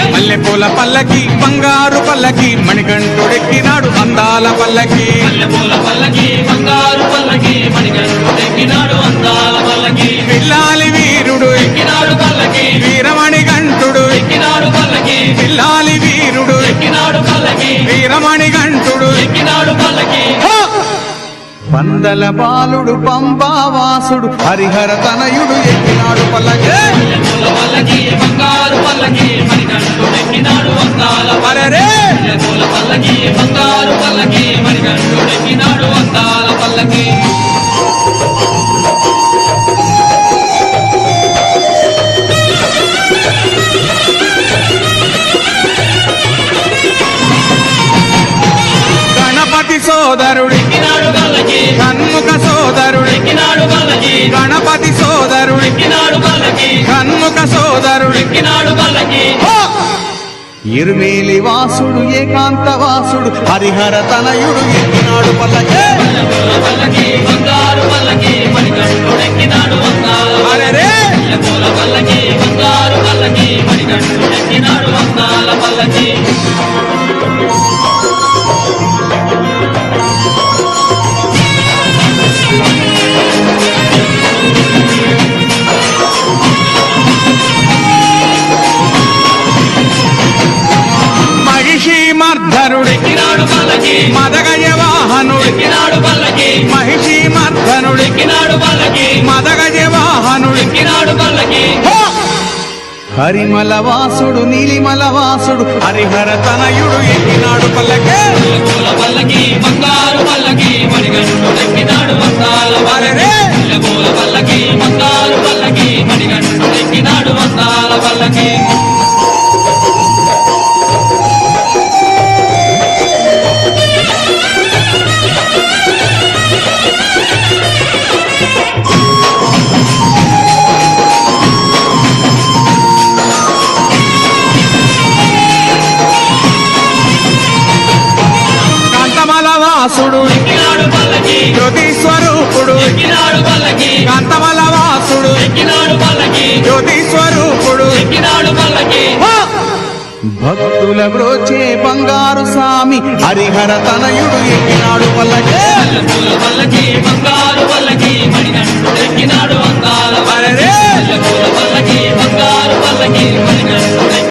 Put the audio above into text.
మల్లెపూల పల్లకి బంగారు పల్లకి మణికంఠుడెక్కినాడు అందాల పల్లకి మల్లెపూల పల్లకి బంగారు పల్లకి మణికంఠుడెక్కినాడు అందాల పల్లకి పిల్లాలి వీరుడు ఎక్కినాడు పల్లకి వీరమణి గంటుడు ఎక్కినాడు పల్లకి పిల్లాలి వీరుడు ఎక్కినాడు పల్లకి వీరమణి గంటుడు ఎక్కినాడు పల్లకి పందల బాలుడు పంబావాసుడు హరిహర తనయుడు ఎక్కినాడు పల్లకి పూల పల్లకి బంగారు పల్లకి మణికంఠుడు ఎక్కినాడు అందాల అరెరే పూల పల్లకి బంగారు పల్లకి మణికంఠుడు ఎక్కినాడు అందాల పల్లకి గణపతి సోదరుడు ఎక్కినాడు పల్లకి షణ్ముఖ సోదరుడు ఎక్కినాడు పల్లకి గణపతి సోదరుడు ఎక్కినాడు పల్లకి షణ్ముఖ సోదరుడు ఎక్కినాడు పల్లకి ఇరుమేలి వాసుడు ఏకాంత వాసుడు హరిహర తనయుడు ఎక్కినాడు పల్లకి పూల పల్లకి బంగారు పల్లకి మణికంఠుడు ఎక్కినాడు అందాల అరెరే పూల పల్లకి బంగారు పల్లకి మణికంఠుడు ఎక్కినాడు అందాల పల్లకి మహిషి మర్ధనుడు ఎక్కినాడు పల్లకి మదగజ వాహనుడు ఎక్కినాడు పల్లకి మహిషి మర్ధనుడు ఎక్కినాడు పల్లకి మదగజ వాహనుడు ఎక్కినాడు పల్లకి హరిమల వాసుడు నీలిమల వాసుడు హరిహర తనయుడు ఎక్కినాడు పల్లకి పూల పల్లకి బంగారు పల్లకి మణికంఠుడు ఎక్కినాడు అందాల అరెరే పూల పల్లకి బంగారు పల్లకి మణికంఠుడు ఎక్కినాడు అందాల పల్లకి కాంతమల వాసుడు ఎక్కినాడు పల్లకి జ్యోతి స్వరూపుడు ఎక్కినాడు పల్లకి కాంతమల వాసుడు ఎక్కినాడు పల్లకి జ్యోతి స్వరూపుడు ఎక్కినాడు పల్లకి భక్తుల బ్రోచే బంగారు స్వామి హరిహర తనయుడు ఎక్కినాడు పల్లకి పూల పల్లకి బంగారు పల్లకి మణికంఠుడు ఎక్కినాడు అందాల అరెరే పూల పల్లకి బంగారు పల్లకి మణికంఠుడు